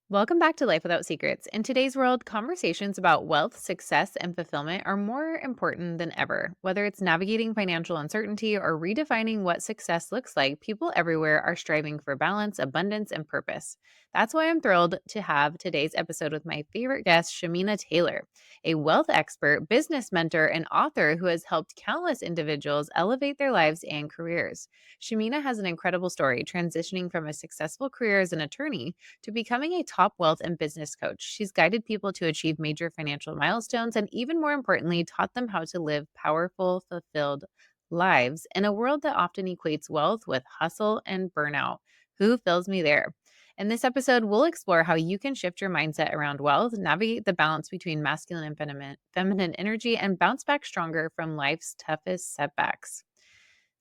Welcome back to Life Without Secrets. In today's world, conversations about wealth, success, and fulfillment are more important than ever. Whether it's navigating financial uncertainty or redefining what success looks like, people everywhere are striving for balance, abundance, and purpose. That's why I'm thrilled to have today's episode with my favorite guest, Shamina Taylor, a wealth expert, business mentor, and author who has helped countless individuals elevate their lives and careers. Shamina has an incredible story, transitioning from a successful career as an attorney to becoming a top wealth and business coach. She's guided people to achieve major financial milestones and, even more importantly, taught them how to live powerful, fulfilled lives in a world that often equates wealth with hustle and burnout. Who fills me there? In this episode, we'll explore how you can shift your mindset around wealth, navigate the balance between masculine and feminine energy, and bounce back stronger from life's toughest setbacks.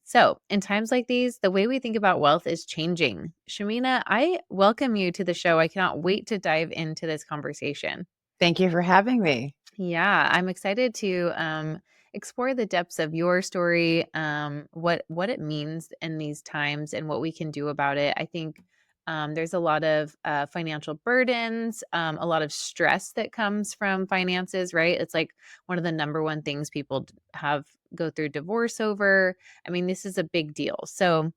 So, in times like these, the way we think about wealth is changing. Shamina, I welcome you to the show. I cannot wait to dive into this conversation. Thank you for having me. Yeah, I'm excited to explore the depths of your story, what it means in these times, and what we can do about it. I think there's a lot of financial burdens, a lot of stress that comes from finances. Right? It's like one of the number one things people have go through divorce over. I mean, this is a big deal. So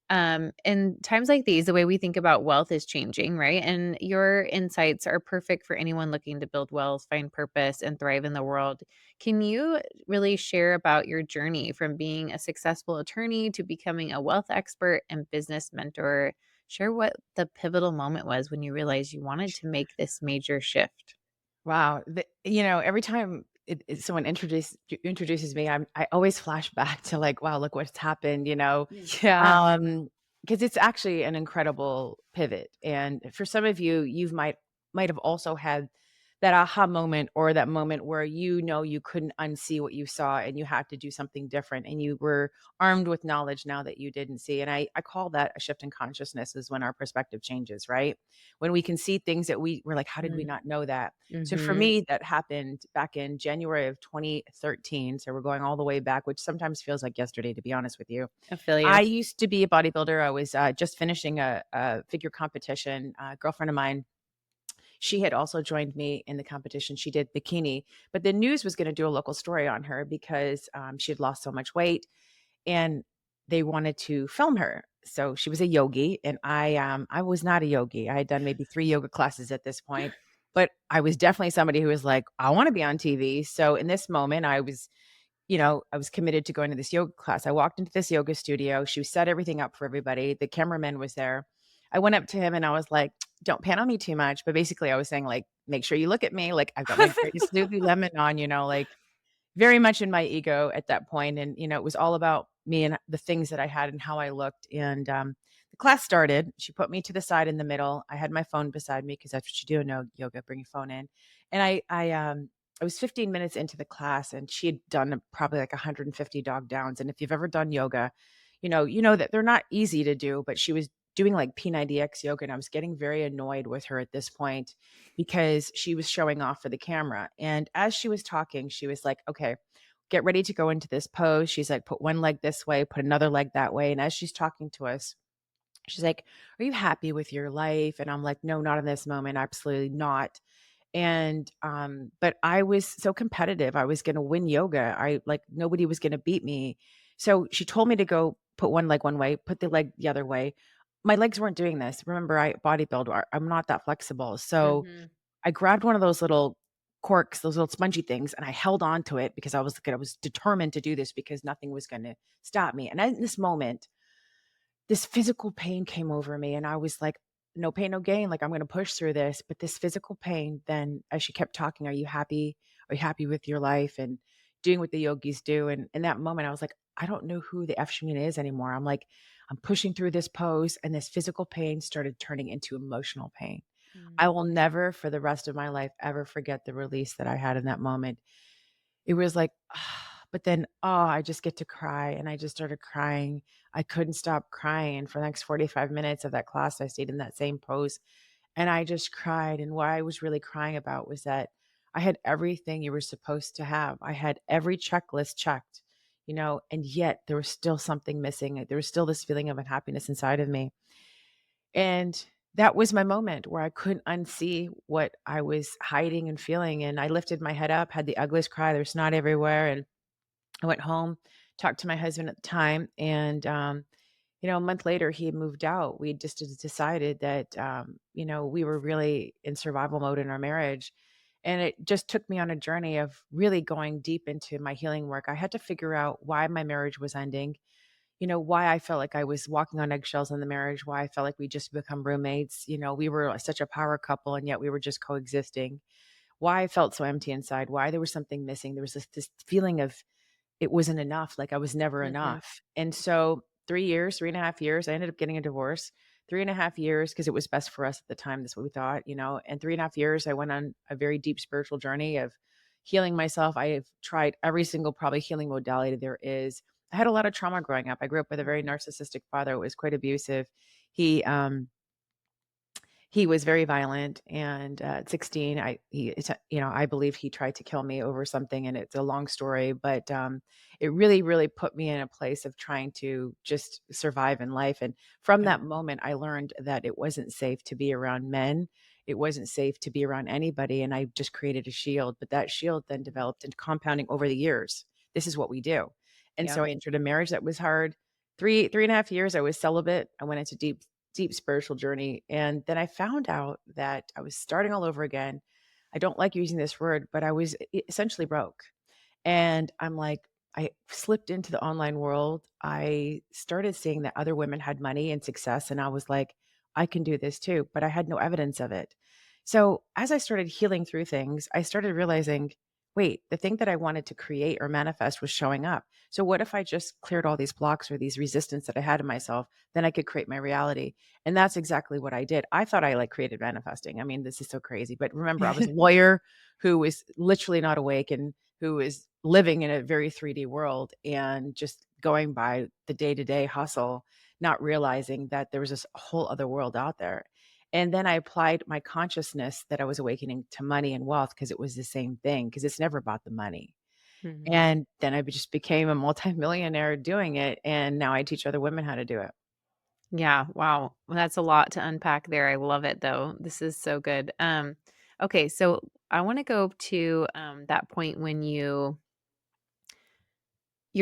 in times like these, the way we think about wealth is changing, right? And your insights are perfect for anyone looking to build wealth, find purpose, and thrive in the world. Can you really share about your journey from being a successful attorney to becoming a wealth expert and business mentor? Share what the pivotal moment was when you realized you wanted to make this major shift. Wow. Every time someone introduces me, I always flash back to like, wow, look what's happened, Yeah. because it's actually an incredible pivot. And for some of you, might have also had that aha moment or that moment where you couldn't unsee what you saw and you had to do something different and you were armed with knowledge now that you didn't see. And I call that a shift in consciousness is when our perspective changes, right? When we can see things that we're like, how did we not know that? So for Mm-hmm. me, that happened back in January of 2013. So we're going all the way back, which sometimes feels like yesterday, to be honest with you. I feel I you. used to be a bodybuilder. I was just finishing a figure competition. A girlfriend of mine, she had also joined me in the competition. She did bikini, but the news was going to do a local story on her because she had lost so much weight, and they wanted to film her. So she was a yogi, and I was not a yogi. I had done maybe 3 yoga classes at this point, but I was definitely somebody who was like, I want to be on TV. So in this moment, I was committed to going to this yoga class. I walked into this yoga studio. She set everything up for everybody. The cameraman was there. I went up to him and I was like, don't pan on me too much. But basically, I was saying, like, make sure you look at me. Like, I've got my greatest Lululemon on, like very much in my ego at that point. And, it was all about me and the things that I had and how I looked. And the class started. She put me to the side in the middle. I had my phone beside me because that's what you do in yoga, bring your phone in. And I was 15 minutes into the class and she had done probably like 150 dog downs. And if you've ever done yoga, you know that they're not easy to do, but she was doing like P90X yoga. And I was getting very annoyed with her at this point because she was showing off for the camera. And as she was talking, she was like, okay, get ready to go into this pose. She's like, put one leg this way, put another leg that way. And as she's talking to us, she's like, are you happy with your life? And I'm like, no, not in this moment. Absolutely not. And but I was so competitive. I was gonna win yoga. I like nobody was gonna beat me. So she told me to go put one leg one way, put the leg the other way. My legs weren't doing this. Remember, I bodybuild. I'm not that flexible. So Mhm. I grabbed one of those little corks, those little spongy things, and I held on to it because I was determined to do this because nothing was going to stop me. And in this moment, this physical pain came over me, and I was like, "No pain, no gain. Like I'm going to push through this." But this physical pain, then as she kept talking, "Are you happy? Are you happy with your life?" and doing what the yogis do. And in that moment, I was like, "I don't know who the F Shamina is anymore." I'm like, I'm pushing through this pose, and this physical pain started turning into emotional pain. I Mm. will never for the rest of my life ever forget the release that I had in that moment. It was like, but then, I just get to cry. And I just started crying. I couldn't stop crying for the next 45 minutes of that class. I stayed in that same pose and I just cried. And what I was really crying about was that I had everything you were supposed to have. I had every checklist checked, and yet there was still something missing. There was still this feeling of unhappiness inside of me. And that was my moment where I couldn't unsee what I was hiding and feeling, and I lifted my head up, had the ugliest cry, there was snot everywhere, and I went home, talked to my husband at the time, and, a month later, he had moved out. We just decided that, we were really in survival mode in our marriage, and it just took me on a journey of really going deep into my healing work. I had to figure out why my marriage was ending, why I felt like I was walking on eggshells in the marriage, why I felt like we just become roommates. We were such a power couple, and yet we were just coexisting. Why I felt so empty inside, why there was something missing. There was this feeling of it wasn't enough, like I was never Mhm. enough. And so 3 years, 3.5 years, I ended up getting a divorce. 3.5 years because it was best for us at the time, that's what we thought, and 3.5 years, I went on a very deep spiritual journey of healing myself. I have tried every single probably healing modality there is. I had a lot of trauma growing up. I grew up with a very Mhm. narcissistic father who was quite abusive. He, he was very violent, and, at 16, I believe he tried to kill me over something, and it's a long story, but, it really, really put me in a place of trying to just survive in life, and from Yeah. that moment, I learned that it wasn't safe to be around men, it wasn't safe to be around anybody, and I just created a shield, but that shield then Mhm. developed into compounding over the years. This is what we do, and so Yep. I entered a marriage that was hard. 3.5 years, I was celibate. I went into deep spiritual journey. And then I found out that I was starting all over again. I don't like using this word, but I was essentially broke. And I'm like, I slipped into the online world. I started seeing that other women had money and success. And I was like, I can do this too. But I had no evidence of it. So as I started healing through things, I started realizing, wait, the thing that I wanted to create or manifest was showing up. So what if I just cleared all these blocks or these resistance that I had in myself? Then I could create my reality. And that's exactly what I did. I thought I like created manifesting. I mean, this is so crazy. But remember, I was a lawyer who was literally not awake and who is living in a very 3D world and just going by the day-to-day hustle, not realizing that there was this whole other world out there. And then I applied my consciousness that I was awakening to money and wealth because it was the same thing, because it's never about the money. Mhm. And then I just became a multimillionaire doing it, and now I teach other women how to do it. Yeah, wow. Well, that's a lot to unpack there. I love it though. This is so good. Okay, so I want to go to that point when you're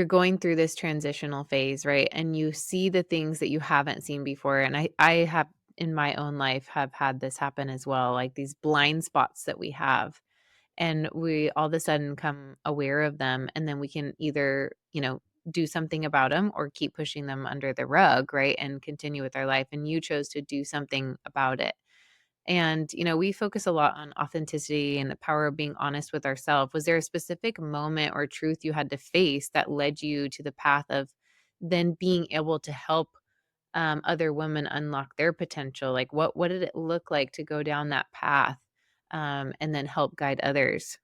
going through this transitional phase, right? And you see the things that you haven't seen before. And I have in my own life have had this happen as well, like these blind spots that we have. And we all of a sudden come aware of them, and then we can either, do something about them or keep pushing them under the rug, right? And continue with our life. And you chose to do something about it. And, we focus a lot on authenticity and the power of being honest with ourselves. Was there a specific moment or truth you had to face that led you to the path of then being able to help other women unlock their potential? Like, what did it look like to go down that path and then help guide others?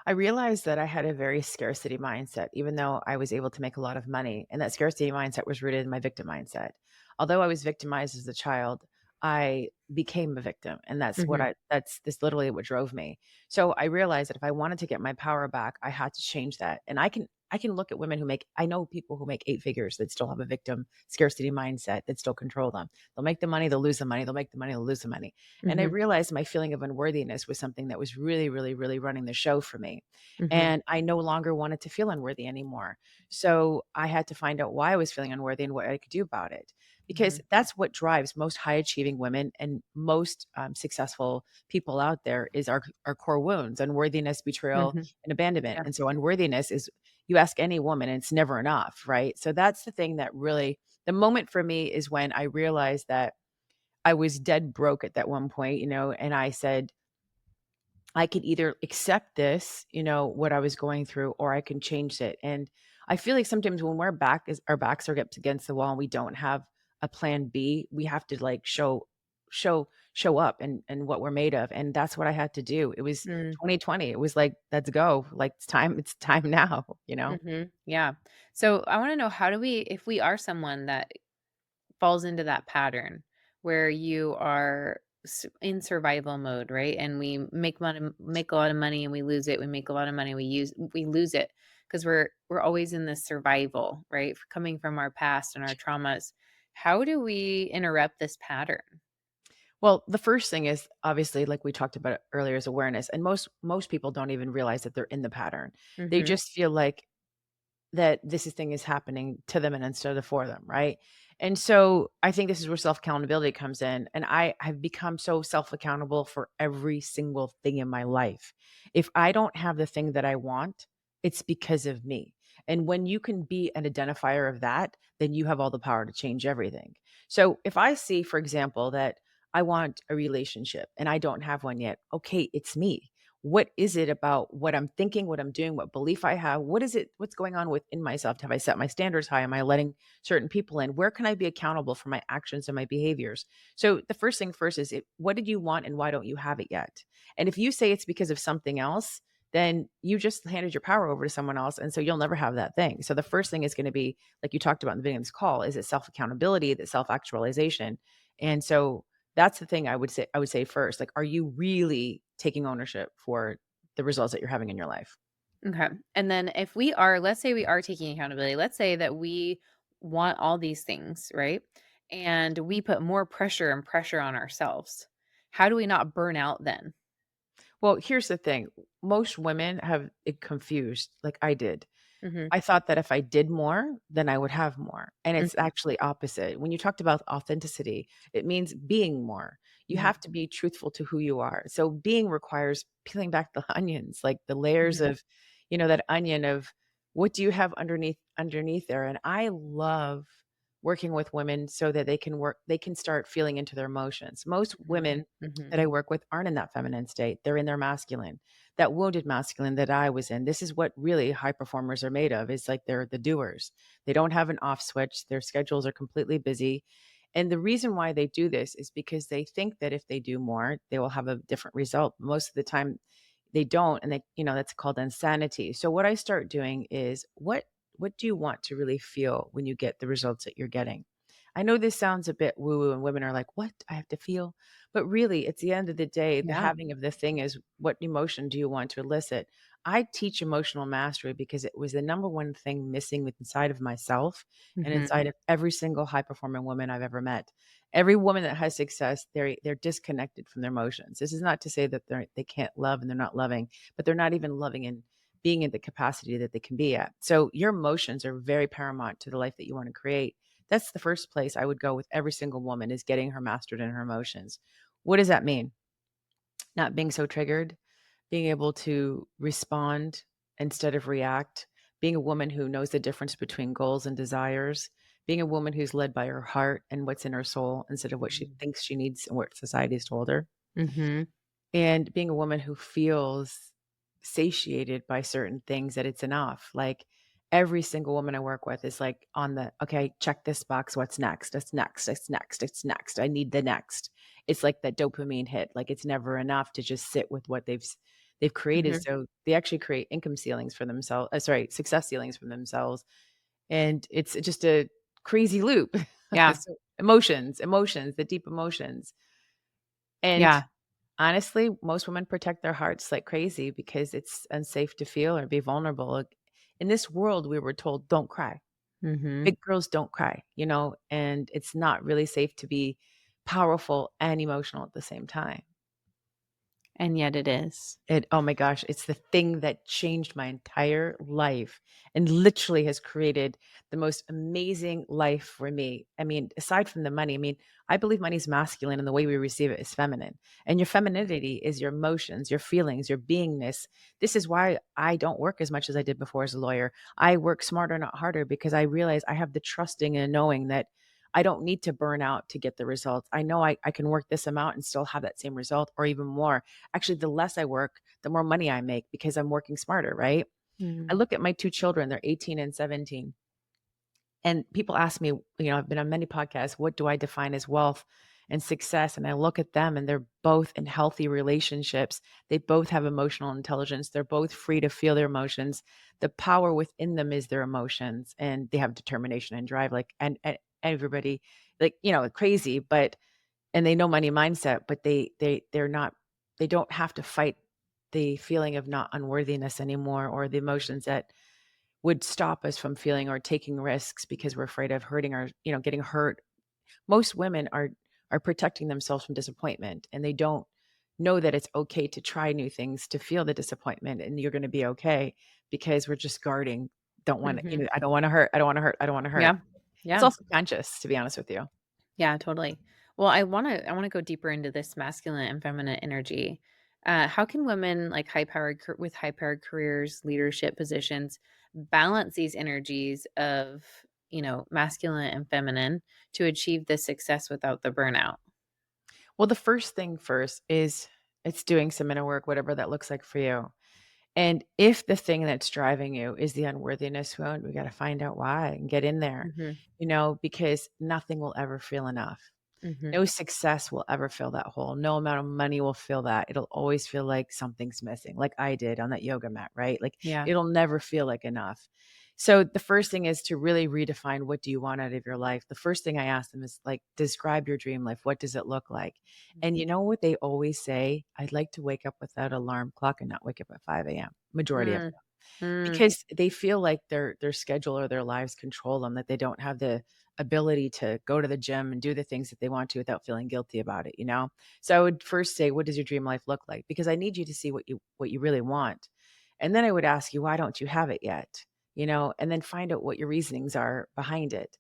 I realized that I had a very scarcity mindset, even though I was able to make a lot of money. And that scarcity mindset was rooted in my victim mindset. Although I was victimized as a child, I became a victim. And Hmm. that's this literally what drove me. So I realized that if I wanted to get my power back, I had to change that. And I can look at women I know people who make 8 figures that still have a victim scarcity mindset that still control them. They'll make the money, they'll lose the money, they'll make the money, they'll lose the money. And I Hmm. realized my feeling of unworthiness was something that was really, really, really running the show for me. Hmm. And I no longer wanted to feel unworthy anymore. So I had to find out why I was feeling unworthy and what I could do about it. Because Hmm. that's what drives most high achieving women and most successful people out there is our core wounds, unworthiness, betrayal, Hmm. and abandonment. Yeah. And so unworthiness is, you ask any woman, and it's never enough, right? So that's the thing that really, the moment for me is when I realized that I was dead broke at that one point, and I said, I could either accept this, what I was going through, or I can change it. And I feel like sometimes when our backs are up against the wall and we don't have a plan B, we have to like show up and what we're made of. And that's what I had to do. It was Mm. 2020. It was like, let's go. Like it's time now. Yeah. So I want to know, how do we, if we are someone that falls into that pattern where you are in survival mode, right? And we make a lot of money and we lose it. We make a lot of money, we lose it because we're always in this survival, right? Coming from our past and our traumas. How do we interrupt this pattern? Well, the first thing is obviously, like we talked about earlier, is awareness. And most people don't even realize that they're in the pattern. They Mhm. just feel like that this thing is happening to them and instead of for them, right? And so I think this is where self accountability comes in. And I have become so self accountable for every single thing in my life. If I don't have the thing that I want, it's because of me. And when you can be an identifier of that, then you have all the power to change everything. So if I see, for example, that I want a relationship and I don't have one yet, okay, it's me. What is it about what I'm thinking, what I'm doing, what belief I have? What is it? What's going on within myself? Have I set my standards high? Am I letting certain people in? Where can I be accountable for my actions and my behaviors? So the first thing first is what did you want and why don't you have it yet? And if you say it's because of something else, then you just handed your power over to someone else. And so you'll never have that thing. So the first thing is going to be, like you talked about in the beginning of this call, is it self accountability, that self actualization. And so that's the thing I would say first. Like, are you really taking ownership for the results that you're having in your life? Okay. And then if let's say we are taking accountability, let's say that we want all these things, right? And we put more pressure on ourselves. How do we not burn out then? Well, here's the thing. Most women have it confused like I did. Mhm. I thought that if I did more, then I would have more. And it's Mhm. actually opposite. When you talked about authenticity, it means being more. You Mhm. have to be truthful to who you are. So being requires peeling back the onions, like the layers Mhm. of, that onion of what do you have underneath there. And I love working with women so that they can start feeling into their emotions. Most Mhm. women Mhm. that I work with aren't in that feminine state. They're in their masculine, that wounded masculine that I was in. This is what really high performers are made of. It's like they're the doers. They don't have an off switch. Their schedules are completely busy. And the reason why they do this is because they think that if they do more, they will have a different result. Most of the time they don't. And that's called insanity. So what I start doing is what do you want to really feel when you get the results that you're getting? I know this sounds a bit woo woo and women are like, what? I have to feel. But really, it's the end of the day, the Yeah. having of the thing is what emotion do you want to elicit? I teach emotional mastery because it was the number one thing missing inside of myself and Mhm. inside of every single high performing woman I've ever met. Every woman that has success, they're disconnected from their emotions. This is not to say that they can't love and they're not loving, but they're not even loving and being in the capacity that they can be at. So your emotions are very paramount to the life that you want to create. That's the first place I would go with every single woman is getting her mastered in her emotions. What does that mean? Not being so triggered, being able to respond instead of react, being a woman who knows the difference between goals and desires, being a woman who's led by her heart and what's in her soul instead of what she thinks she needs and what society has told her, Mhm. and being a woman who feels satiated by certain things that it's enough. Like every single woman I work with is like on the okay, check this box. What's next? It's next. It's next. It's next. I need the next. It's like that dopamine hit. Like it's never enough to just sit with what they've created. Mhm. So they actually create income ceilings for themselves. Sorry, success ceilings for themselves, and it's just a crazy loop. Yeah. So emotions, the deep emotions, and Yeah. honestly, most women protect their hearts like crazy because it's unsafe to feel or be vulnerable. Like, in this world, we were told, don't cry. Mhm. Big girls don't cry, and it's not really safe to be powerful and emotional at the same time. And yet it is. Oh my gosh, it's the thing that changed my entire life and literally has created the most amazing life for me. I mean, aside from the money, I mean, I believe money is masculine and the way we receive it is feminine. And your femininity is your emotions, your feelings, your beingness. This is why I don't work as much as I did before as a lawyer. I work smarter, not harder, because I realize I have the trusting and knowing that I don't need to burn out to get the results. I know I can work this amount and still have that same result or even more. Actually, the less I work, the more money I make because I'm working smarter, right? I Mhm. look at my 2 children, they're 18 and 17. And people ask me, I've been on many podcasts, what do I define as wealth and success? And I look at them and they're both in healthy relationships. They both have emotional intelligence. They're both free to feel their emotions. The power within them is their emotions and they have determination and drive like and everybody like, crazy, but and they know money mindset, but they're not they don't have to fight the feeling of not unworthiness anymore or the emotions that would stop us from feeling or taking risks because we're afraid of hurting or, getting hurt. Most women are protecting themselves from disappointment, and they don't know that it's okay to try new things, to feel the disappointment, and you're going to be okay because we're just guarding. Don't want to, Mhm. I don't want to hurt. I don't want to hurt. I don't want to hurt. Yeah. It's Yeah. also conscious, to be honest with you. Yeah, totally. Well, I wanna go deeper into this masculine and feminine energy. How can women, like, with high-powered careers, leadership positions, balance these energies of, masculine and feminine to achieve the success without the burnout? Well, the first thing first is it's doing some inner work, whatever that looks like for you. And if the thing that's driving you is the unworthiness wound, we got to find out why and get in there, Mhm. because nothing will ever feel enough. Mhm. No success will ever fill that hole. No amount of money will fill that. It'll always feel like something's missing, like I did on that yoga mat, right? Like Yeah. it'll never feel like enough. So the first thing is to really redefine, what do you want out of your life? The first thing I ask them is like, describe your dream life. What does it look like? And you know what they always say? I'd like to wake up without alarm clock and not wake up at 5 a.m. Majority of Mm. Mm. because they feel like their schedule or their lives control them, that they don't have the ability to go to the gym and do the things that they want to without feeling guilty about it, you know? So I would first say, what does your dream life look like? Because I need you to see what you really want. And then I would ask you, why don't you have it yet? And then find out what your reasonings are behind it.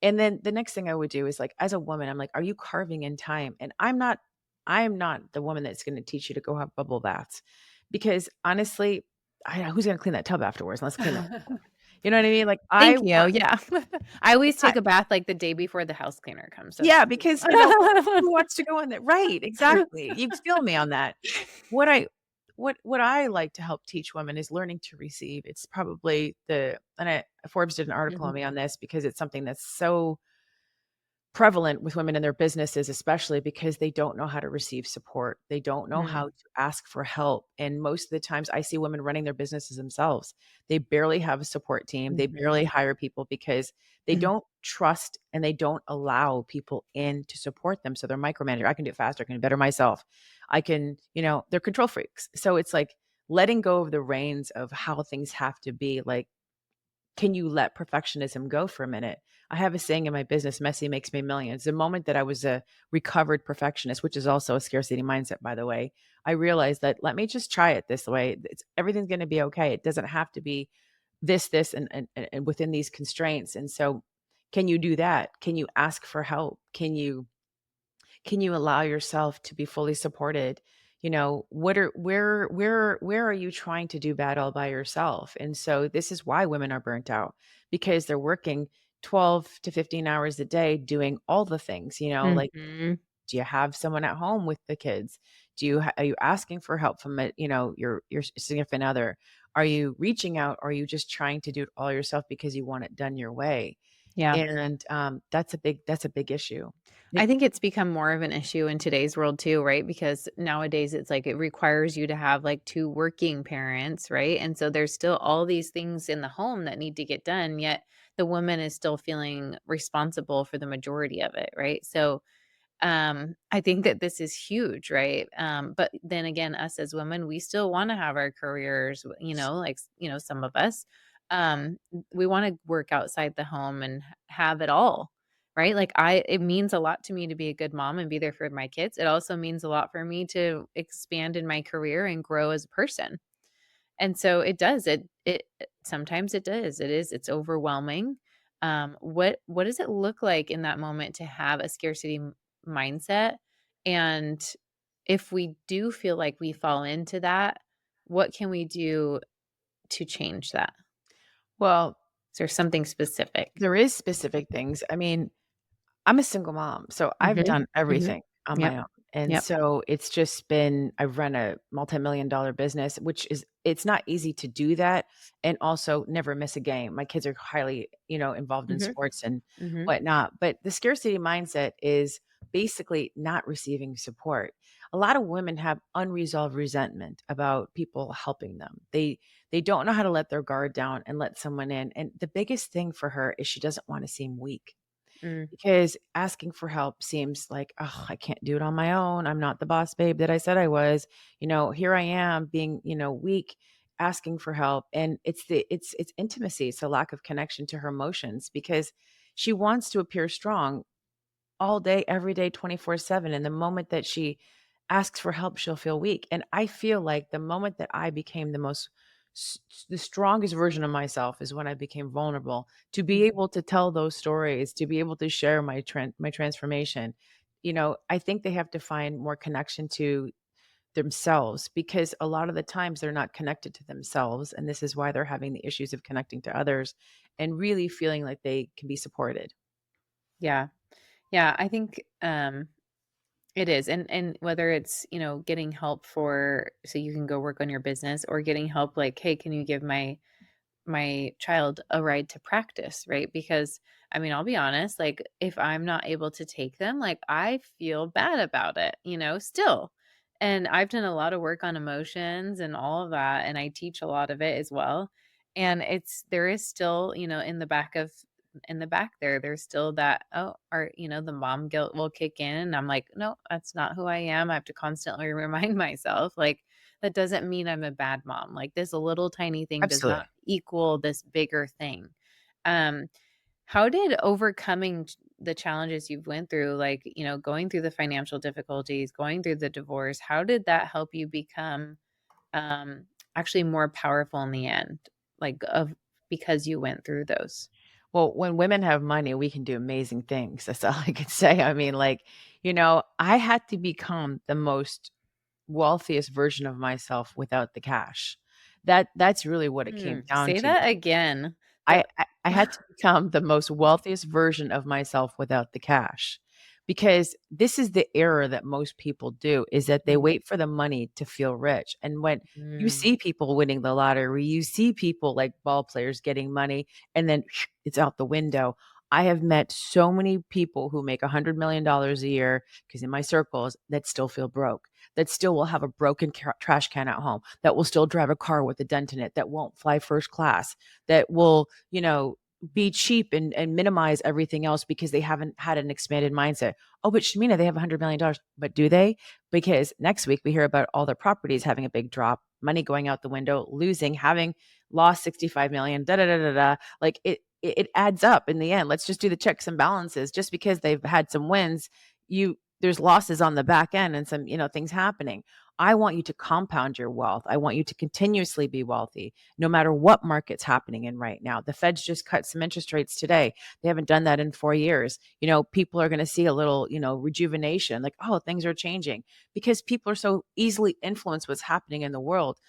And then the next thing I would do is like, as a woman, I'm like, are you carving in time? And I'm not the woman that's going to teach you to go have bubble baths because honestly, who's going to clean that tub afterwards? Let's clean that. You know what I mean? Like I Thank you, want, yeah. I always I, take a bath, like, the day before the house cleaner comes, so yeah, because who wants to go in there? Right. Exactly. You feel me on that. What I, what I like to help teach women is learning to receive. It's probably Forbes did an article Mhm, on me on this because it's something that's so prevalent with women in their businesses, especially because they don't know how to receive support. They don't know mm, how to ask for help. And most of the times I see women running their businesses themselves. They barely have a support team. They mhm, barely hire people because they mhm, don't trust and they don't allow people in to support them. So they're micromanager. I can do it faster. I can do it better myself. I can, they're control freaks. So it's like letting go of the reins of how things have to be. Like, can you let perfectionism go for a minute? I have a saying in my business, messy makes me millions. The moment that I was a recovered perfectionist, which is also a scarcity mindset, by the way, I realized that let me just try it this way. Everything's going to be okay. It doesn't have to be this, and within these constraints. And so, can you do that? Can you ask for help? Can you allow yourself to be fully supported? What are where are you trying to do bad all by yourself? And so this is why women are burnt out, because they're working 12 to 15 hours a day doing all the things, like, mhm. do you have someone at home with the kids? Are you asking for help from your significant other? Are you reaching out, or are you just trying to do it all yourself because you want it done your way? Yeah. And that's a big issue. I think it's become more of an issue in today's world too, right? Because nowadays it's like it requires you to have like 2 working parents, right? And so there's still all these things in the home that need to get done, yet the woman is still feeling responsible for the majority of it, right? So I think that this is huge, right? But then again, us as women, we still want to have our careers, like, some of us, we want to work outside the home and have it all, right? Like, it means a lot to me to be a good mom and be there for my kids. It also means a lot for me to expand in my career and grow as a person. And so it does. Sometimes it does. It's overwhelming. What does it look like in that moment to have a scarcity mindset? And if we do feel like we fall into that, what can we do to change that? Well, Is there something specific? there is specific things. I mean, I'm a single mom, so I've Mhm. done Mhm. everything on Yep. my own. And Yep. so it's just been I've run a multi-million dollar business, which is it's not easy to do that and also never miss a game. My kids are highly, involved in Mhm. sports and Mhm. whatnot. But the scarcity mindset is basically not receiving support. A lot of women have unresolved resentment about people helping them. They don't know how to let their guard down and let someone in. And the biggest thing for her is she doesn't want to seem weak, Mm. because asking for help seems like, oh, I can't do it on my own. I'm not the boss babe that I said I was. Here I am being, weak, asking for help. And it's intimacy. It's a lack of connection to her emotions because she wants to appear strong all day, every day, 24/7. And the moment that she asks for help, she'll feel weak. And I feel like the moment that I became the strongest version of myself is when I became vulnerable to be Mhm. able to tell those stories, to be able to share my transformation. I think they have to find more connection to themselves, because a lot of the times they're not connected to themselves, and this is why they're having the issues of connecting to others and really feeling like they can be supported. Yeah. Yeah, I think, it is, and whether it's, getting help for so you can go work on your business or getting help like, "Hey, can you give my child a ride to practice," right? Because, I mean, I'll be honest, like, if I'm not able to take them, like, I feel bad about it, still. And I've done a lot of work on emotions and all of that, and I teach a lot of it as well. And there is still, in the back there's still that, oh, or, the mom guilt will kick in. And I'm like, no, that's not who I am. I have to constantly remind myself, like, that doesn't mean I'm a bad mom. Like, this little tiny thing does not Absolutely. equal this bigger thing. Um, how did overcoming the challenges you've went through, like, going through the financial difficulties, going through the divorce, how did that help you become um actually more powerful in the end? Like, of because you went through those. Well, when women have money, we can do amazing things. That's all I can say. I mean, like, I had to become the most wealthiest version of myself without the cash. That's really what it came down Say to. that again. I The I I had to become the most wealthiest version of myself without the cash, because this is the error that most people do, is that they Mhm. wait for the money to feel rich. And when you Mm. see people winning the lottery, you see people like ball players getting money and then it's out the window. I have met so many people who make $100 million a year, because in my circles, that still feel broke, that still will have a broken trash can at home, that will still drive a car with a dent in it, that won't fly first class, that will, be cheap and minimize everything else because they haven't had an expanded mindset. Oh, but Shamina, they have $100 million. But do they? Because next week we hear about all their properties having a big drop, money going out the window, losing, having lost 65 million, da da da da da. Like it adds up in the end. Let's just do the checks and balances. Just because they've had some wins, there's losses on the back end and some, things happening. I want you to compound your wealth. I want you to continuously be wealthy no matter what market's happening in right now. The Feds just cut some interest rates today. They haven't done that in 4 years. People are going to see a little, rejuvenation, like, oh, things are changing, because people are so easily influenced what's happening in the world.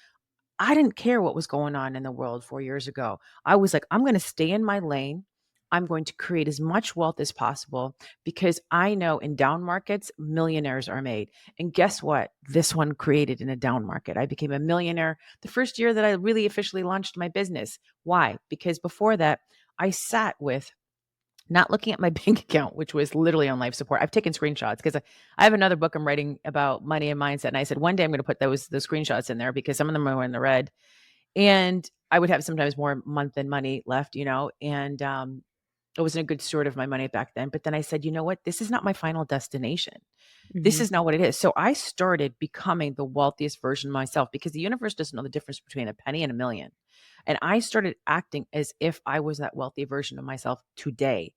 I didn't care what was going on in the world 4 years ago. I was like, I'm going to stay in my lane. I'm going to create as much wealth as possible, because I know in down markets, millionaires are made. And guess what? This one created in a down market. I became a millionaire the first year that I really officially launched my business. Why? Because before that, I sat with not looking at my bank account, which was literally on life support. I've taken screenshots because I have another book I'm writing about money and mindset. And I said, one day I'm going to put the screenshots in there, because some of them are in the red. And I would have sometimes more month than money left, and I wasn't a good steward of my money back then. But then I said, you know what? This is not my final destination. This Mhm. is not what it is. So I started becoming the wealthiest version of myself, because the universe doesn't know the difference between a penny and a million. And I started acting as if I was that wealthy version of myself today.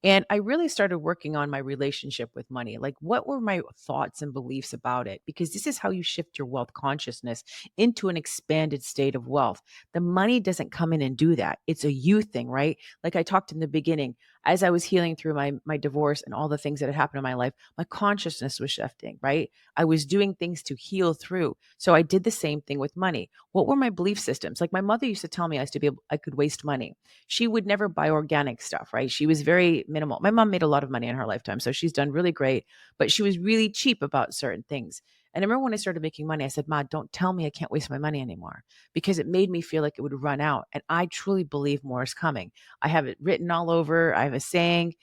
And I really started working on my relationship with money. Like, what were my thoughts and beliefs about it? Because this is how you shift your wealth consciousness into an expanded state of wealth. The money doesn't come in and do that. It's a you thing, right? Like I talked in the beginning, as I was healing through my divorce and all the things that had happened in my life, my consciousness was shifting, right? I was doing things to heal through. So I did the same thing with money. What were my belief systems? Like, my mother used to tell me I could waste money. She would never buy organic stuff, right? She was very minimal. My mom made a lot of money in her lifetime, so she's done really great, but she was really cheap about certain things. And I remember when I started making money, I said, Ma, don't tell me I can't waste my money anymore, because it made me feel like it would run out. And I truly believe more is coming. I have it written all over. I have a saying,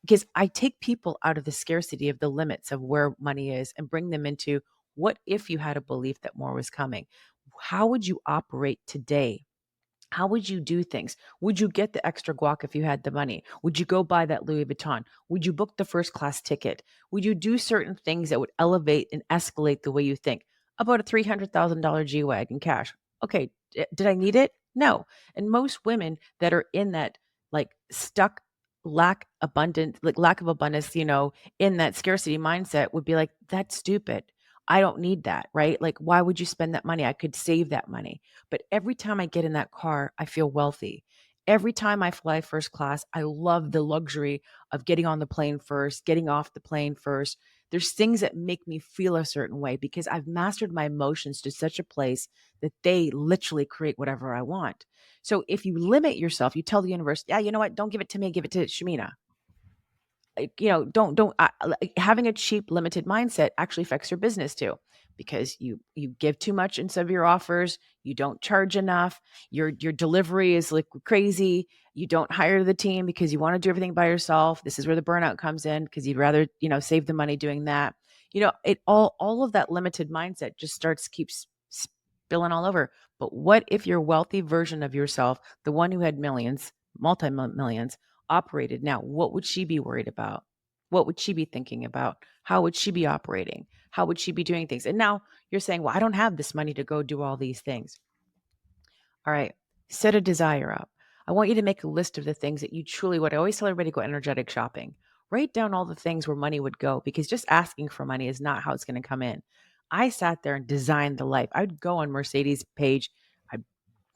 because I take people out of the scarcity of the limits of where money is and bring them into, what if you had a belief that more was coming? How would you operate today? How would you do things? Would you get the extra guac if you had the money? Would you go buy that Louis Vuitton? Would you book the first class ticket? Would you do certain things that would elevate and escalate the way you think about a $300,000 G Wagon cash? Okay, did I need it? No. And most women that are in that, like, stuck lack of abundance, in that scarcity mindset would be like, that's stupid. I don't need that, right? Like, why would you spend that money? I could save that money. But every time I get in that car, I feel wealthy. Every time I fly first class, I love the luxury of getting on the plane first, getting off the plane first. There's things that make me feel a certain way because I've mastered my emotions to such a place that they literally create whatever I want. So if you limit yourself, you tell the universe, yeah, you know what? Don't give it to me, give it to Shamina. Don't like, having a cheap limited mindset actually affects your business too, because you give too much in some of your offers, you don't charge enough, your delivery is like crazy, you don't hire the team because you want to do everything by yourself. This is where the burnout comes in because you'd rather, save the money doing that. It all of that limited mindset just keeps spilling all over. But what if your wealthy version of yourself, the one who had millions, multi millions, operated now? What would she be worried about? What would she be thinking about? How would she be operating? How would she be doing things? And now you're saying, well, I don't have this money to go do all these things. All right, set a desire up. I want you to make a list of the things that you truly would. I always tell everybody, go energetic shopping. Write down all the things where money would go, because just asking for money is not how it's going to come in. I sat there and designed the life. I would go on Mercedes page. I'd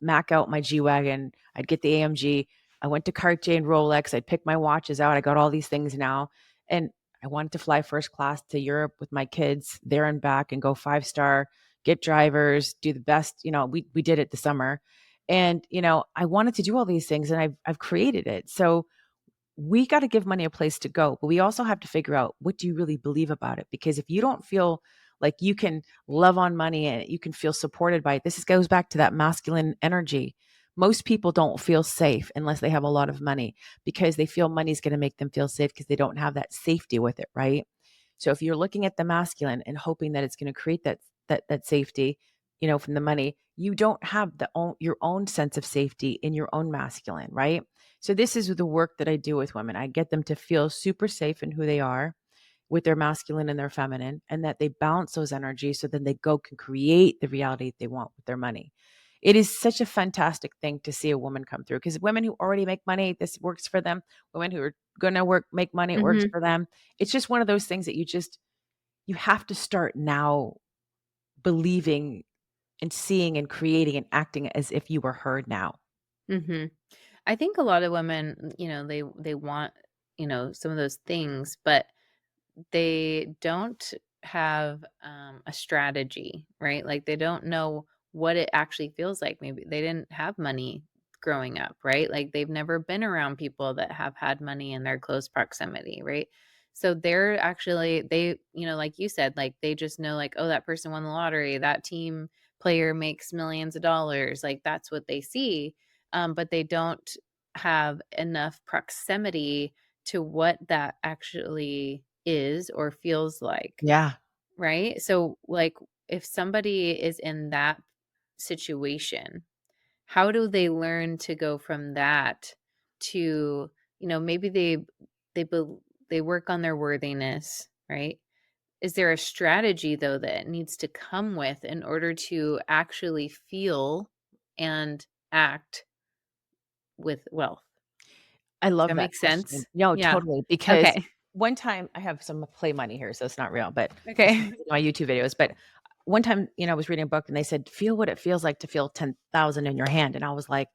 Mac out my G Wagon. I'd get the AMG. I went to Cartier and Rolex. I'd pick my watches out. I got all these things now. And I wanted to fly first class to Europe with my kids there and back and go 5-star, get drivers, do the best. We did it this summer. And, I wanted to do all these things and I've created it. So we got to give money a place to go, but we also have to figure out, what do you really believe about it? Because if you don't feel like you can love on money and you can feel supported by it, goes back to that masculine energy. Most people don't feel safe unless they have a lot of money, because they feel money is going to make them feel safe because they don't have that safety with it, right? So if you're looking at the masculine and hoping that it's going to create that safety, from the money, you don't have your own sense of safety in your own masculine, right? So this is the work that I do with women. I get them to feel super safe in who they are with their masculine and their feminine, and that they balance those energies so then they can create the reality they want with their money. It is such a fantastic thing to see a woman come through, because women who already make money, this works for them. Women who are going to make money, it works Mhm. for them. It's just one of those things that you have to start now believing and seeing and creating and acting as if you were heard now. Mhm. I think a lot of women, they want, some of those things, but they don't have a strategy, right? Like they don't know what it actually feels like. Maybe they didn't have money growing up, right? Like they've never been around people that have had money in their close proximity, right? So they're actually like you said, like they just know like, oh, that person won the lottery, that team player makes millions of dollars, like that's what they see. But they don't have enough proximity to what that actually is or feels like, Yeah. right? So, like, if somebody is in that situation, how do they learn to go from that to, maybe they bel they work on their worthiness, right? Is there a strategy though that it needs to come with in order to actually feel and act with wealth? I Does love that that make question. sense? No, Yeah. totally. Because Okay. one time I have some play money here, so it's not real, but it's Okay. my YouTube videos. But one time, I was reading a book and they said, feel what it feels like to feel 10,000 in your hand. And I was like,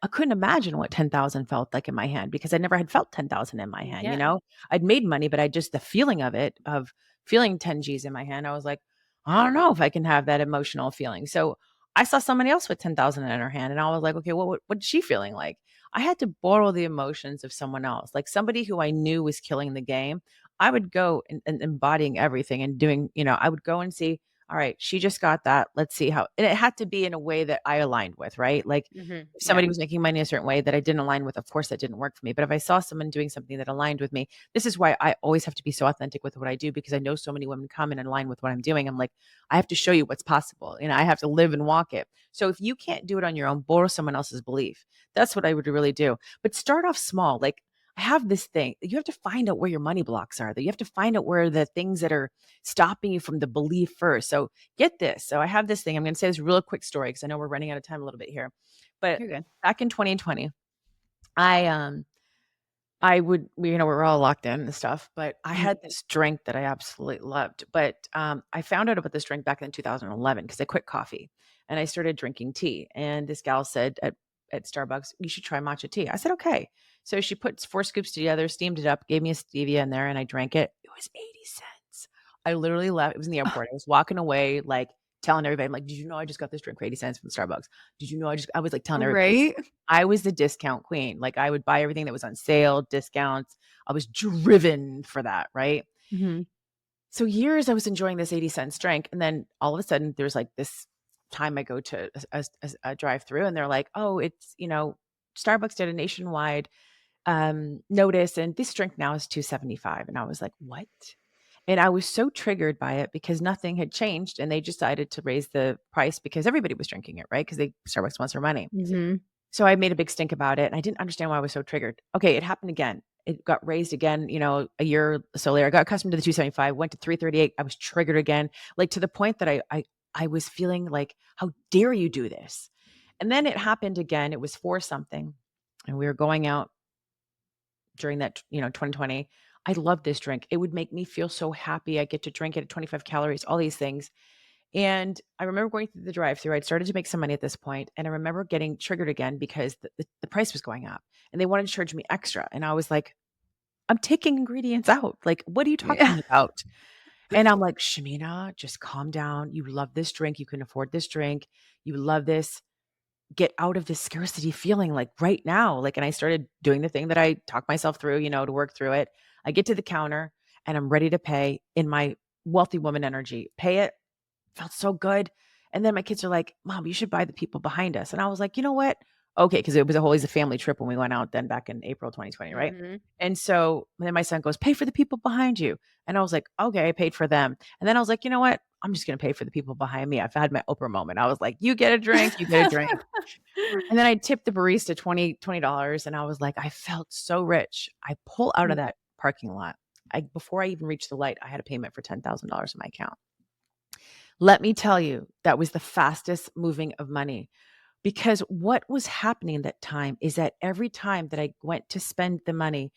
I couldn't imagine what 10,000 felt like in my hand, because I never had felt 10,000 in my hand. Yeah. I'd made money, but I just, the feeling of it, of feeling 10 G's in my hand, I was like, I don't know if I can have that emotional feeling. So I saw somebody else with 10,000 in her hand and I was like, okay, what's she feeling like? I had to borrow the emotions of someone else, like somebody who I knew was killing the game. I would go and embodying everything and doing, I would go and see, all right, she just got that. Let's see how, and it had to be in a way that I aligned with, right? Like Mhm. if Yeah. somebody was making money a certain way that I didn't align with, of course that didn't work for me. But if I saw someone doing something that aligned with me, this is why I always have to be so authentic with what I do, because I know so many women come in and align with what I'm doing. I'm like, I have to show you what's possible. I have to live and walk it. So if you can't do it on your own, borrow someone else's belief. That's what I would really do. But start off small. Like, I have this thing. You have to find out where your money blocks are. That you have to find out where the things that are stopping you from the belief first. So get this. So I have this thing. I'm going to say this real quick story because I know we're running out of time a little bit here. But You're good. back in 2020, I we're all locked in and stuff, but I Mhm. had this drink that I absolutely loved. But I found out about this drink back in 2011 because I quit coffee and I started drinking tea. And this gal said at Starbucks, you should try matcha tea. I said, okay. So she put 4 scoops together, steamed it up, gave me a stevia in there, and I drank it. It was 80 cents. I literally left. It was in the airport. I was walking away, like telling everybody, I'm like, did you know I just got this drink for 80 cents from Starbucks? Did you know I was like telling everybody. Right? I was the discount queen. Like, I would buy everything that was on sale, discounts. I was driven for that, right? Mhm. So years I was enjoying this 80 cents drink, and then all of a sudden there's like this time I go to a drive-through, and they're like, "Oh, it's, Starbucks did a nationwide notice, and this drink now is 275." And I was like, "What?" And I was so triggered by it because nothing had changed, and they decided to raise the price because everybody was drinking it, right? Because they Starbucks wants their money. Mhm. So I made a big stink about it, and I didn't understand why I was so triggered. Okay, it happened again. It got raised again, a year or so later. I got accustomed to the 275, went to 338. I was triggered again, like to the point that I was feeling like, how dare you do this? And then it happened again. It was for something, and we were going out during that, 2020. I loved this drink. It would make me feel so happy. I get to drink it at 25 calories, all these things. And I remember going through the drive-through. I'd started to make some money at this point, and I remember getting triggered again because the price was going up, and they wanted to charge me extra. And I was like, "I'm taking ingredients out. Like, what are you Yeah. talking about?" And I'm like, "Shamina, just calm down. You love this drink. You can afford this drink. You love this. Get out of this scarcity feeling like right now." Like, and I started doing the thing that I talked myself through, to work through it. I get to the counter and I'm ready to pay in my wealthy woman energy. Pay it. Felt so good. And then my kids are like, "Mom, you should buy the people behind us." And I was like, "You know what? Okay." Because it was always a family trip when we went out then back in April 2020, right? Mhm. And so then my son goes, "Pay for the people behind you." And I was like, "Okay." I paid for them. And then I was like, "You know what? I'm just going to pay for the people behind me." I've had my Oprah moment. I was like, "You get a drink, you get a drink." And then I tipped the barista $20. And I was like, I felt so rich. I pull out of Mm. that parking lot. Before I even reached the light, I had a payment for $10,000 in my account. Let me tell you, that was the fastest moving of money because what was happening that time is that every time that I went to spend the money,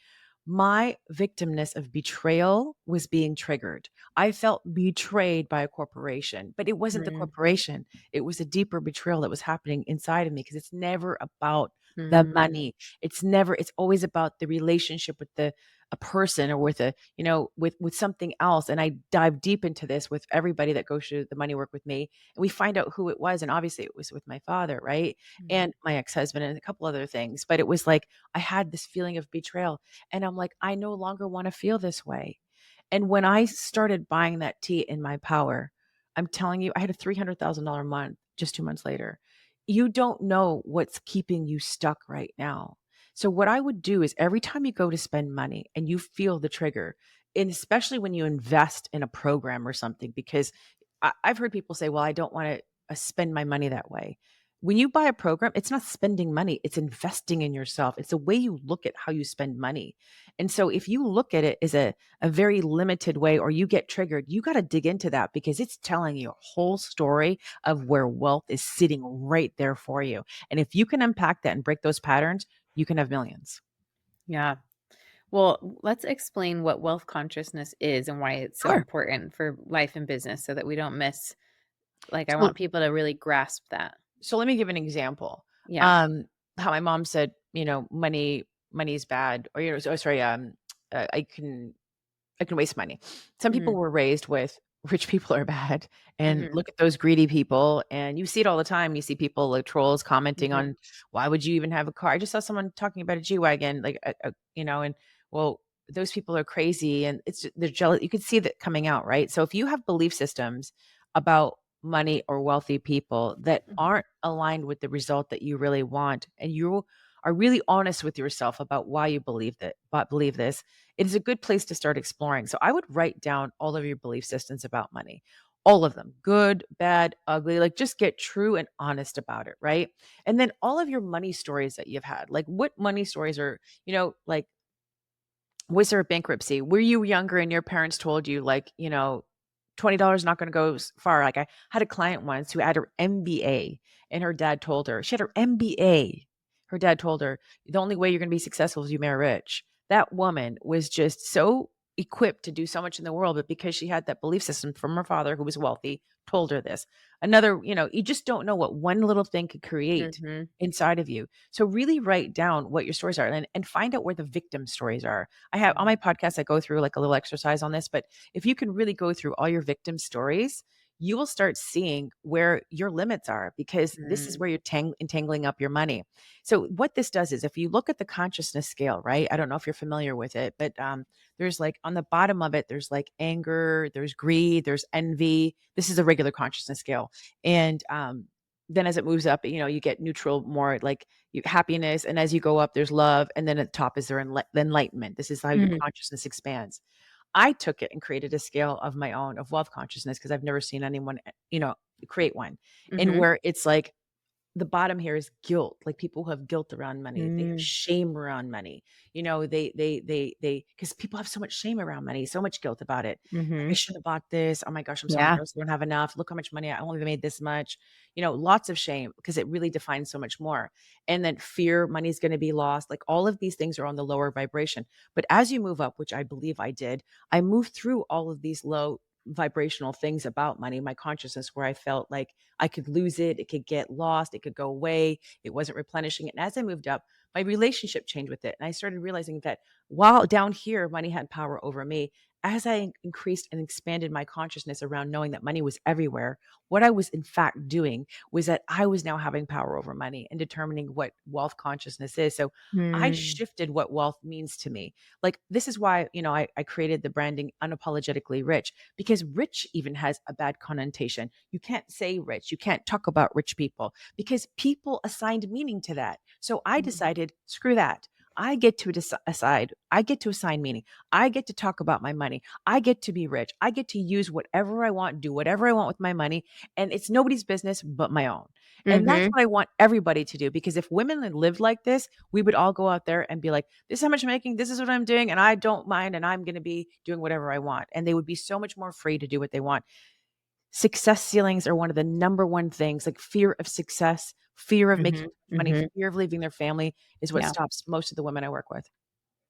my victimness of betrayal was being triggered. I felt betrayed by a corporation, but it wasn't the Mm. corporation. It was a deeper betrayal that was happening inside of me because it's never about the Mm. money. It's always about the relationship with a person or with with something else. And I dive deep into this with everybody that goes through the money work with me. And we find out who it was. And obviously it was with my father, right? Mhm. And my ex-husband and a couple other things. But it was like I had this feeling of betrayal. And I'm like, I no longer want to feel this way. And when I started buying that tea in my power, I'm telling you, I had a $300,000 month just 2 months later. You don't know what's keeping you stuck right now. So, what I would do is every time you go to spend money and you feel the trigger, and especially when you invest in a program or something, because I've heard people say, well, I don't want to spend my money that way. When you buy a program, it's not spending money, it's investing in yourself. It's the way you look at how you spend money. And so if you look at it as a very limited way or you get triggered, you got to dig into that because it's telling you a whole story of where wealth is sitting right there for you. And if you can unpack that and break those patterns, you can have millions. Yeah. Well, let's explain what wealth consciousness is and why it's so Sure. important for life and business so that we don't miss, like, I So want people to really grasp that. so let me give an example. Yeah. Um, how my mom said, money is bad, or sorry, I can waste money. Some people Mhm. were raised with rich people are bad, and Mhm. look at those greedy people, and you see it all the time. You see people like trolls commenting Mhm. on why would you even have a car? I just saw someone talking about a G wagon, like and well, those people are crazy, and they're jealous. You could see that coming out, right? So if you have belief systems about money or wealthy people that Mhm. aren't aligned with the result that you really want, and you are really honest with yourself about why you believe this, it is a good place to start exploring. So I would write down all of your belief systems about money, all of them, good, bad, ugly, like just get true and honest about it, right? And then all of your money stories that you've had, like what money stories are, like, was there a bankruptcy? Were you younger and your parents told you, like, $20 not going to go far? Like, I had a client once who had her MBA, and her dad told her, she had her MBA. Her dad told her, the only way you're going to be successful is you marry rich. That woman was just so equipped to do so much in the world, but because she had that belief system from her father, who was wealthy, told her this. Another, you just don't know what one little thing could create Mhm. inside of you. So really write down what your stories are, and find out where the victim stories are. I have on Mhm. my podcast, I go through like a little exercise on this, but if you can really go through all your victim stories, you will start seeing where your limits are, because this is Mm. where you're entangling up your money. So what this does is, if you look at the consciousness scale, right? I don't know if you're familiar with it, but there's like on the bottom of it, there's like anger, there's greed, there's envy. This is a regular consciousness scale. And then as it moves up, you get neutral, more like happiness. And as you go up, there's love. And then at the top is there the enlightenment. This is how your Mhm. consciousness expands. I took it and created a scale of my own of wealth consciousness, because I've never seen anyone, create one. And Mhm. where it's like the bottom here is guilt, like people who have guilt around money. They have Mm. shame around money. They because people have so much shame around money, so much guilt about it. Like, I Mhm. should have bought this. Oh my gosh, I'm so Yeah. embarrassed. I don't have enough. Look how much money I only made this much. Lots of shame, because it really defines so much more. And then fear, money's going to be lost. Like all of these things are on the lower vibration. But as you move up, which I believe I did, I moved through all of these low vibrational things about money, my consciousness, where I felt like I could lose it, it could get lost, it could go away, it wasn't replenishing. And as I moved up, my relationship changed with it. And I started realizing that while down here, money had power over me, as I increased and expanded my consciousness around knowing that money was everywhere, what I was in fact doing was that I was now having power over money and determining what wealth consciousness is. So I Mm. shifted what wealth means to me. Like, this is why, I created the branding Unapologetically Rich, because rich even has a bad connotation. You can't say rich. You can't talk about rich people, because people assigned meaning to that. So I Mhm. decided, screw that. I get to decide. I get to assign meaning. I get to talk about my money. I get to be rich. I get to use whatever I want, do whatever I want with my money. And it's nobody's business but my own. And that's Mhm. what I want everybody to do. Because if women had lived like this, we would all go out there and be like, this is how much I'm making. This is what I'm doing. And I don't mind. And I'm going to be doing whatever I want. And they would be so much more free to do what they want. Success ceilings are one of the number one things, like fear of success, fear of making Mhm. too much money, Mhm. fear of leaving their family is what Yeah. stops most of the women I work with.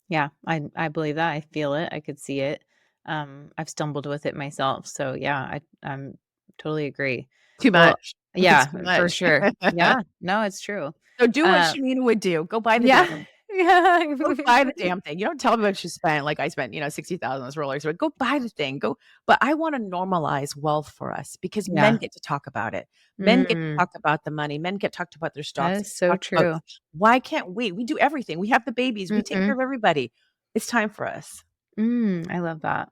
Yeah. I believe that. I feel it. I could see it. I've stumbled with it myself. So yeah, I'm totally agree. Too Well, much. It's yeah, too for much. sure. Yeah. No, it's true. So do what Uh, Shamina would do. Go buy the yeah. damn Yeah. Go buy the damn thing. You don't tell me what you spent. Like, I spent, 60,000 on this Rolex, but go buy the thing. Go. But I want to normalize wealth for us, because men Yeah. get to talk about it. Men get to Mm, talk about the money. Men get talked about their that stocks. is so Talk about, true. why can't we? We do everything. We have the babies. We take care Mhm. of everybody. It's time for us. I love that.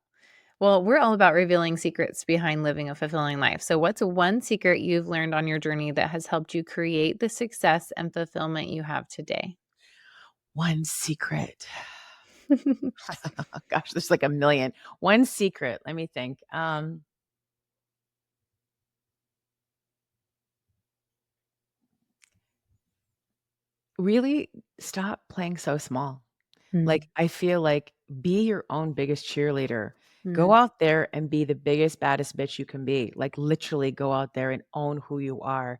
Well, we're all about revealing secrets behind living a fulfilling life. So, what's one secret you've learned on your journey that has helped you create the success and fulfillment you have today? One secret. Gosh, there's like a million. One secret. Let me think. Really stop playing so small. Mm, Like, I feel like, be your own biggest cheerleader. Go mm, out there and be the biggest, baddest bitch you can be. Like, literally go out there and own who you are.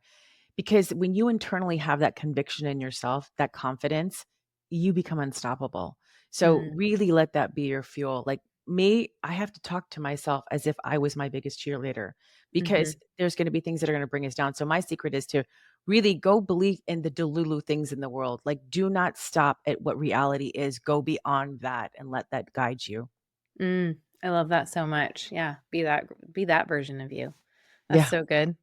Because when you internally have that conviction in yourself, that confidence, you become unstoppable. So mm, really let that be your fuel. Like me, I have to talk to myself as if I was my biggest cheerleader, because mhm, there's going to be things that are going to bring us down. So my secret is to really go believe in the delulu things in the world. Like, do not stop at what reality is. Go beyond that and let that guide you. I love that so much. Yeah, be that version of you. That's Yeah. so good.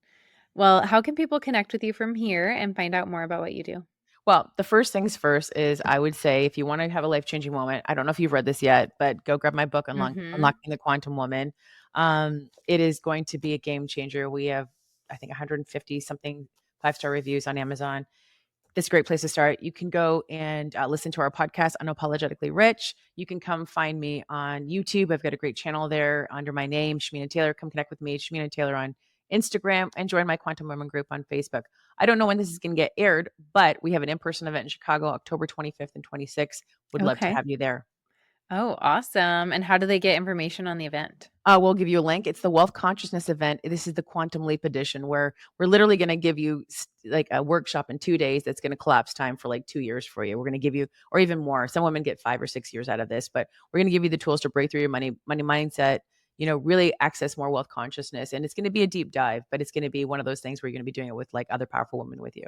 Well, how can people connect with you from here and find out more about what you do? Well, the first things first is, I would say, if you want to have a life changing moment, I don't know if you've read this yet, but go grab my book, Mhm. Unlocking the Quantum Woman. It is going to be a game changer. We have, I think, 150 something 5-star reviews on Amazon. This is a great place to start. You can go and listen to our podcast, Unapologetically Rich. You can come find me on YouTube. I've got a great channel there under my name, Shamina Taylor. Come connect with me, Shamina Taylor, on Instagram, and join my Quantum Women group on Facebook. I don't know when this is going to get aired, but we have an in-person event in Chicago, October 25th and 26th. Would love to Okay. have you there. Oh, awesome. And how do they get information on the event? We'll give you a link. It's the Wealth Consciousness event. This is the Quantum Leap edition where we're literally going to give you like a workshop in 2 days that's going to collapse time for like 2 years for you. We're going to give you, or even more. Some women get 5 or 6 years out of this, but we're going to give you the tools to break through your money mindset. Really access more wealth consciousness, and it's going to be a deep dive, but it's going to be one of those things where you're going to be doing it with like other powerful women with you.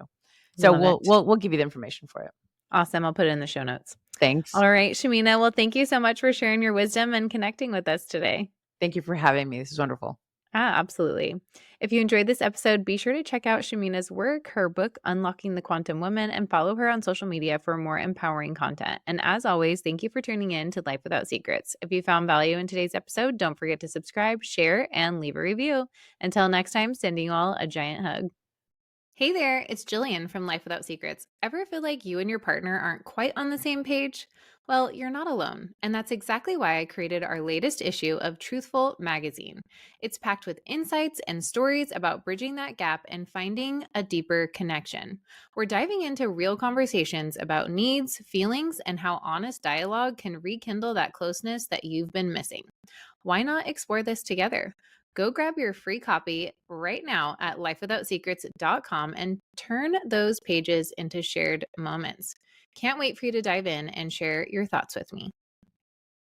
So Love we'll it. we'll we'll give you the information for it. Awesome. I'll put it in the show notes. Thanks. All right, Shamina. Well, thank you so much for sharing your wisdom and connecting with us today. Thank you for having me. This is wonderful. Absolutely. If you enjoyed this episode, be sure to check out Shamina's work, her book, Unlocking the Quantum Woman, and follow her on social media for more empowering content. And as always, thank you for tuning in to Life Without Secrets. If you found value in today's episode, don't forget to subscribe, share, and leave a review. Until next time, sending you all a giant hug. Hey there, it's Jillian from Life Without Secrets. Ever feel like you and your partner aren't quite on the same page? Well, you're not alone, and that's exactly why I created our latest issue of Truthful magazine. It's packed with insights and stories about bridging that gap and finding a deeper connection. We're diving into real conversations about needs, feelings, and how honest dialogue can rekindle that closeness that you've been missing. Why not explore this together? Go grab your free copy right now at lifewithoutsecrets.com and turn those pages into shared moments. Can't wait for you to dive in and share your thoughts with me.